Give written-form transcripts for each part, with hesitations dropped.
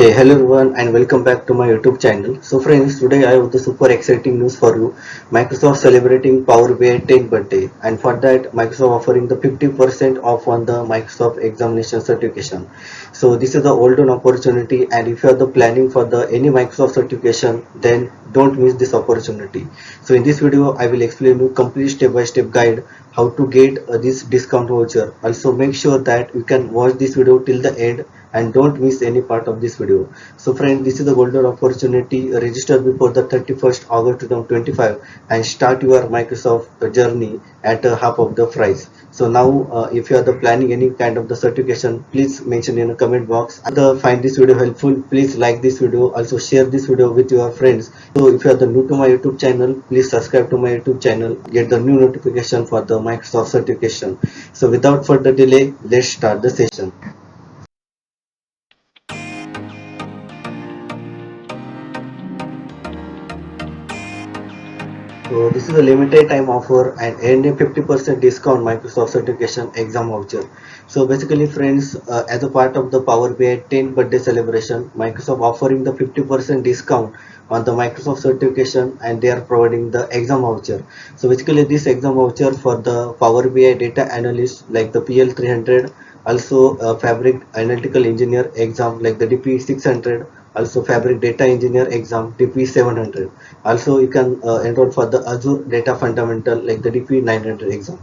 Hey, hello everyone and welcome back to my YouTube channel. So friends, today I have the super exciting news for you. Microsoft celebrating Power BI 10th birthday, and for that Microsoft offering the 50% off on the Microsoft examination certification. So this is the golden opportunity, and if you are the planning for the any Microsoft certification, then don't miss this opportunity. So in this video I will explain you complete step-by-step guide how to get this discount voucher. Also make sure that you can watch this video till the end and don't miss any part of this video. So friend, this is the golden opportunity. Register before the 31st August 2025 and start your Microsoft journey at half of the price. So now if you are the planning any kind of the certification, please mention in the comment box. Find this video helpful, please like this video, also share this video with your friends. So if you are the new to my YouTube channel, please subscribe to my YouTube channel, get the new notification for the Microsoft certification. So without further delay, let's start the session. So this is a limited time offer and earn a 50% discount Microsoft certification exam voucher. So basically friends, as a part of the Power BI 10th birthday celebration, Microsoft offering the 50% discount on the Microsoft certification, and they are providing the exam voucher. So basically this exam voucher for the Power BI data analyst like the PL 300, also Fabric Analytical Engineer exam like the DP 600, also Fabric Data Engineer exam DP 700. Also you can enroll for the Azure Data Fundamental like the DP 900 exam.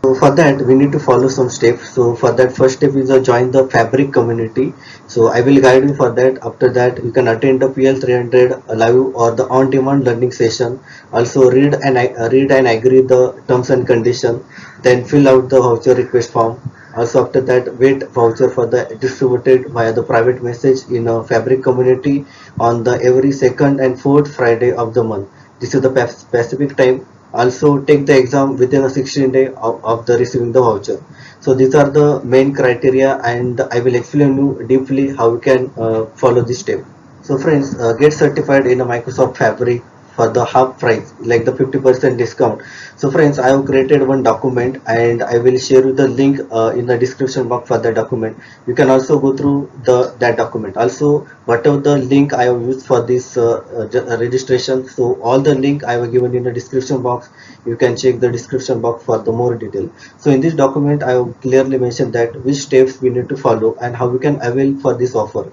So for that we need to follow some steps. So for that first step is join the Fabric community. So I will guide you for that. After that you can attend the PL 300 live or the on-demand learning session. Also read and agree the terms and condition. Then fill out the voucher request form. Also after that wait voucher for the distributed via the private message in a Fabric community on the every second and fourth Friday of the month. This is the specific time. Also take the exam within a 16 day of the receiving the voucher. So these are the main criteria, and I will explain you deeply how you can follow this step. So friends, get certified in a Microsoft Fabric for the half price, like the 50% discount. So friends, I have created one document and I will share you the link in the description box for the document. You can also go through that document. Also, whatever the link I have used for this registration, so all the link I have given in the description box. You can check the description box for the more detail. So in this document, I have clearly mentioned that which steps we need to follow and how we can avail for this offer.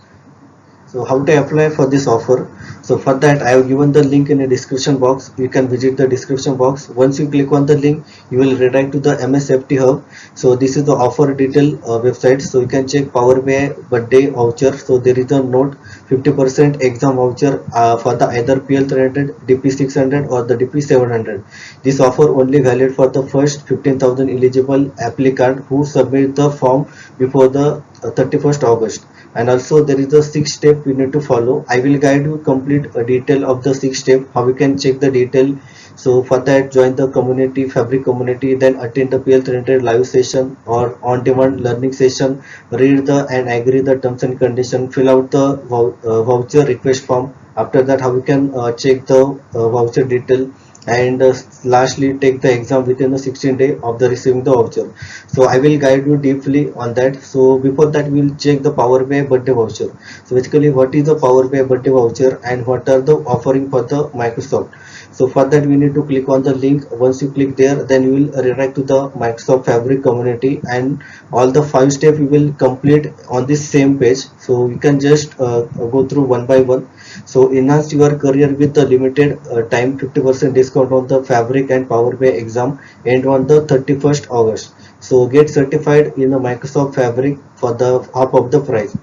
So how to apply for this offer? So for that I have given the link in the description box. You can visit the description box. Once you click on the link, you will redirect to the MSFT hub. So this is the offer detail website. So you can check Power BI birthday voucher. So there is a note 50% exam voucher for the either PL 300, DP 600 or the DP 700. This offer only valid for the first 15,000 eligible applicant who submit the form before the 31st August. And also there is a 6 step we need to follow. I will guide you complete a detail of the 6 step how we can check the detail. So for that join the community, Fabric community, then attend the PL 300 live session or on demand learning session, read the and agree the terms and condition, fill out the voucher request form. After that how we can check the voucher detail, and lastly take the exam within the 16 day of the receiving the voucher. So I will guide you deeply on that. So before that we will check the Power BI birthday voucher. So basically what is the Power BI birthday voucher and what are the offering for the Microsoft. So for that we need to click on the link. Once you click there, then you will redirect to the Microsoft Fabric community, and all the 5 steps you will complete on this same page. So you can just go through one by one. So enhance your career with a limited time 50% discount on the Fabric and Power BI exam and on the 31st August. So get certified in the Microsoft Fabric for the half of the price.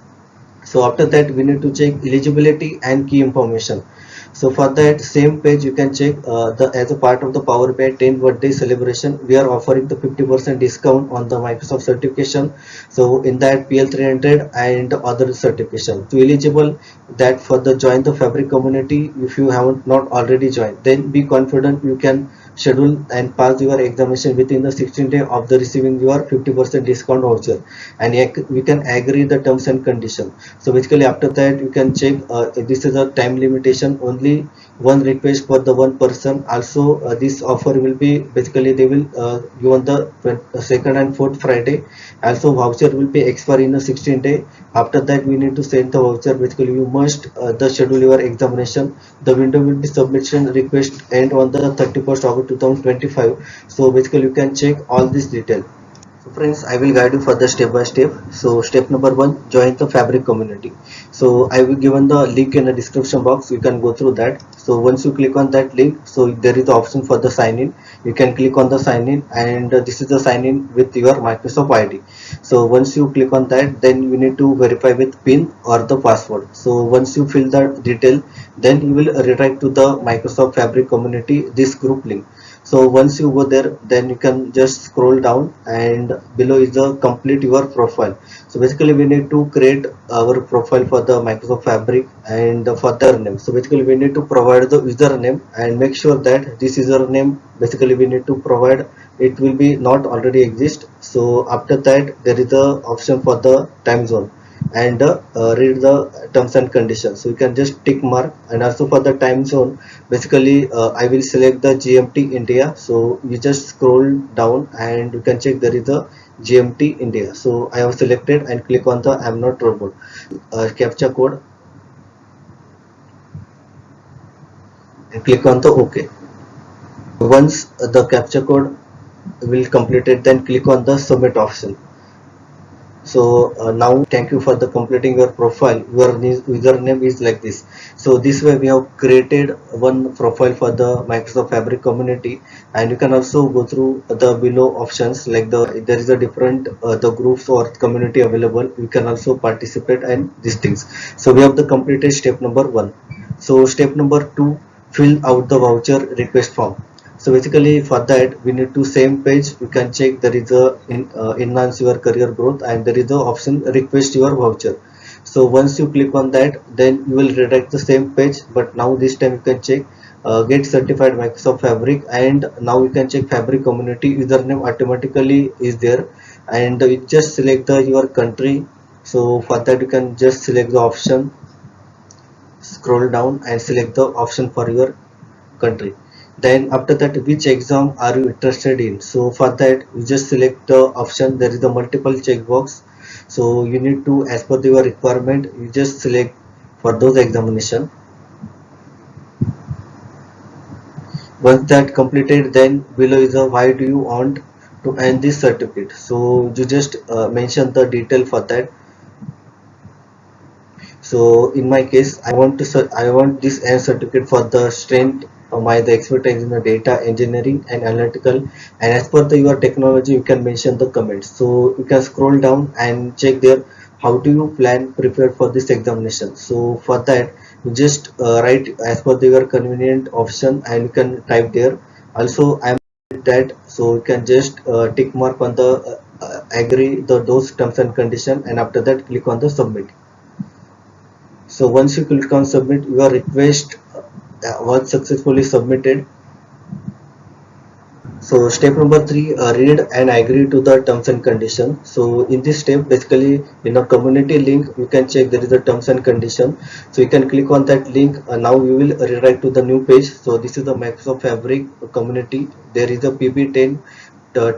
So after that we need to check eligibility and key information. So for that same page you can check the as a part of the Power BI 10th birthday celebration, we are offering the 50% discount on the Microsoft certification. So in that PL 300 and other certification. So eligible that for the join the Fabric community. If you haven't not already joined, then be confident you can schedule and pass your examination within the 16 day of the receiving your 50% discount voucher, and we can agree the terms and condition. So basically after that you can check this is a time limitation only one request for the one person. Also this offer will be basically they will give on the second and fourth Friday. Also voucher will be expire in a 16 day. After that we need to send the voucher. Basically you must the schedule your examination. The window will be submission request end on the 31st August 2025. So basically you can check all this detail. So friends, I will guide you for the step by step. So step number one, join the Fabric community. So I will given the link in the description box. You can go through that. So once you click on that link, so there is the option for the sign in. You can click on the sign in, and this is the sign in with your Microsoft ID. So once you click on that, then you need to verify with PIN or the password. So once you fill the detail, then you will redirect to the Microsoft Fabric community this group link. So once you go there, then you can just scroll down, and below is the complete your profile. So basically we need to create our profile for the Microsoft Fabric and for their name. So basically we need to provide the username and make sure that this username basically we need to provide, it will be not already exist. So after that there is the option for the time zone, and read the terms and conditions. So you can just tick mark. And also for the time zone, basically I will select the GMT India. So you just scroll down and you can check there is a GMT India. So I have selected and click on the I'm not robot captcha code and click on the OK. Once the captcha code will complete it, then click on the submit option. So now thank you for the completing your profile. Your username is like this. So this way we have created one profile for the Microsoft Fabric community, and you can also go through the below options, like there is a different the groups or community available. You can also participate and these things. So we have the completed step number one. So step number two, fill out the voucher request form. So basically for that we need to same page. You can check there is a enhance your career growth, and there is the option request your voucher. So once you click on that, then you will redirect the same page, but now this time you can check get certified Microsoft Fabric, and now you can check Fabric community username automatically is there, and you just select the your country. So for that you can just select the option, scroll down and select the option for your country. Then after that, which exam are you interested in? So for that you just select the option. There is a multiple checkbox, so you need to, as per your requirement, you just select for those examination. Once that completed, then below is a why do you want to earn this certificate. So you just mention the detail for that. So in my case, I want this N certificate for the strength of my the expertise in the data engineering and analytical. And as per the your technology, you can mention the comments. So you can scroll down and check there how do you plan prepare for this examination. So for that, you just write as per the your convenient option, and you can type there. Also, I am that, so you can just tick mark on the agree those terms and condition, and after that click on the submit. So once you click on submit, your request was successfully submitted. So step number three, read and agree to the terms and condition. So in this step, basically in a community link, you can check there is a terms and condition. So you can click on that link. Now you will redirect to the new page. So this is the Microsoft Fabric community. There is a PB10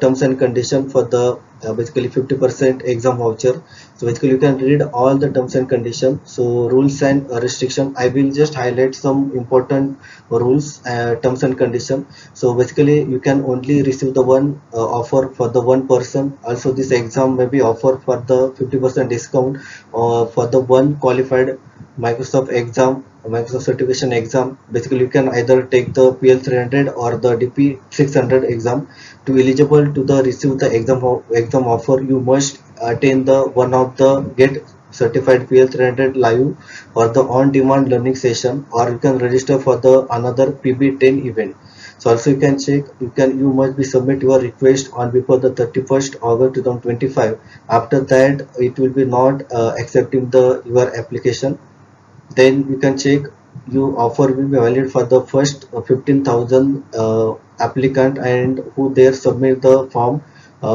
terms and condition for the basically 50% exam voucher. So basically you can read all the terms and condition. So rules and restriction, I will just highlight some important rules, terms and condition. So basically you can only receive the one offer for the one person. Also this exam may be offered for the 50% discount for the one qualified Microsoft exam, Microsoft certification exam. Basically you can either take the PL300 or the DP600 exam. To eligible to the receive the exam offer, you must attend the one of the get certified PL300 live or the on-demand learning session, or you can register for the another PB10 event. So also you can check, you must be submit your request on before the 31st August 2025. After that it will be not accepting the your application. Then you can check, you offer will be valid for the first 15,000 applicant and who there submit the form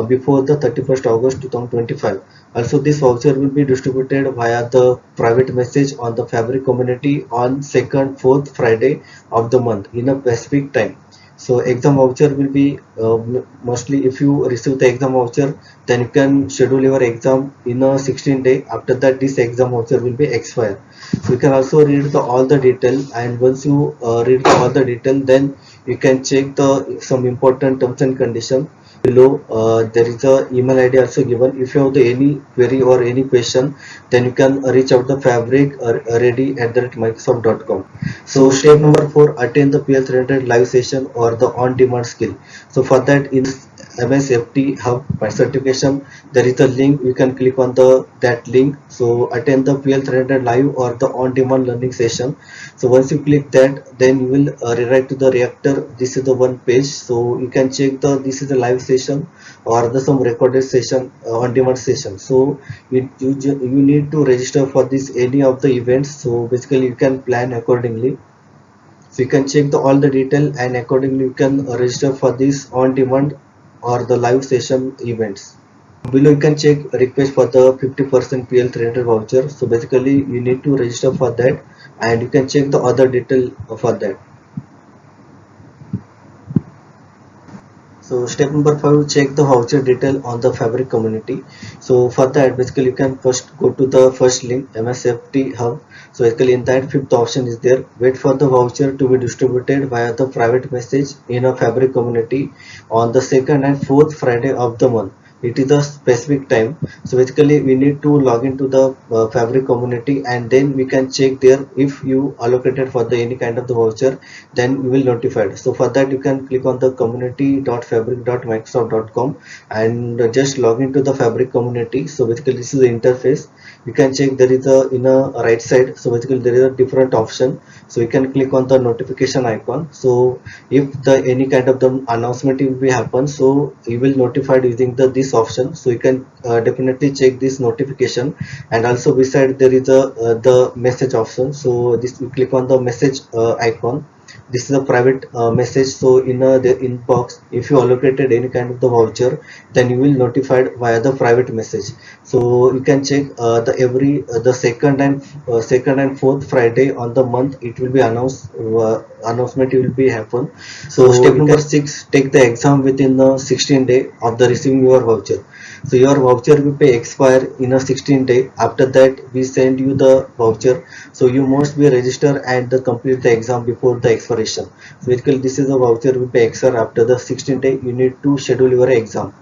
before the 31st August 2025. Also, this voucher will be distributed via the private message on the Fabric community on second, fourth Friday of the month in a specific time. So exam voucher will be mostly if you receive the exam voucher, then you can schedule your exam in a 16 day. After that, this exam voucher will be expired. So you can also read all the detail, and once you read all the detail, then you can check the some important terms and condition below. There is a email ID also given. If you have the any query or any question, then you can reach out the fabric ready@microsoft.com. So step number 4, attend the PL300 live session or the on-demand skill. So for that, in MSFT Hub by certification, there is a link. You can click on that link. So attend the PL300 live or the on-demand learning session. So once you click that, then you will rewrite to the reactor. This is the one page. So you can check this is the live session or the some recorded session, on-demand session. So you need to register for this any of the events. So basically you can plan accordingly. So you can check all the detail, and accordingly you can register for this on demand or the live session events. Below you can check request for the 50% PL300 voucher. So basically you need to register for that, and you can check the other detail for that. So step number 5, check the voucher detail on the Fabric community. So for that, basically you can first go to the first link, MSFT Hub. So basically in that, fifth option is there. Wait for the voucher to be distributed via the private message in a Fabric community on the second and fourth Friday of the month. It is a specific time. So basically we need to log into the Fabric community, and then we can check there if you allocated for the any kind of the voucher, then we will notified. So for that, you can click on the community.fabric.microsoft.com and just log into the Fabric community. So basically this is the interface. You can check there is a in a right side. So basically there is a different option. So you can click on the notification icon. So if the any kind of the announcement will be happen, so you will notified using this option. So you can definitely check this notification. And also beside there is a the message option. So this you click on the message icon. This is a private message. So in the inbox, if you allocated any kind of the voucher, then you will notified via the private message. So you can check the every the second and fourth Friday on the month, it will be announced. Announcement will be happen. So step number 6, take the exam within the 16 day of the receiving your voucher. So your voucher will be expire in a 16 day. After that, we send you the voucher. So you must be register and complete the exam before the expiration. So basically this is a voucher will be expire after the 16 day. You need to schedule your exam.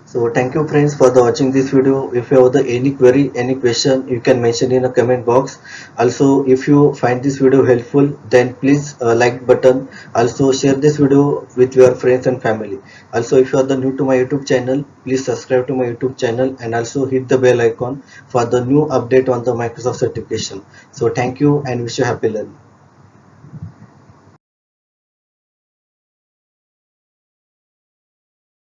So thank you friends for the watching this video. If you have any query, any question, you can mention in a comment box. Also, if you find this video helpful, then please like button. Also share this video with your friends and family. Also, if you are the new to my YouTube channel, please subscribe to my YouTube channel and also hit the bell icon for the new update on the Microsoft certification. So thank you and wish you happy learning.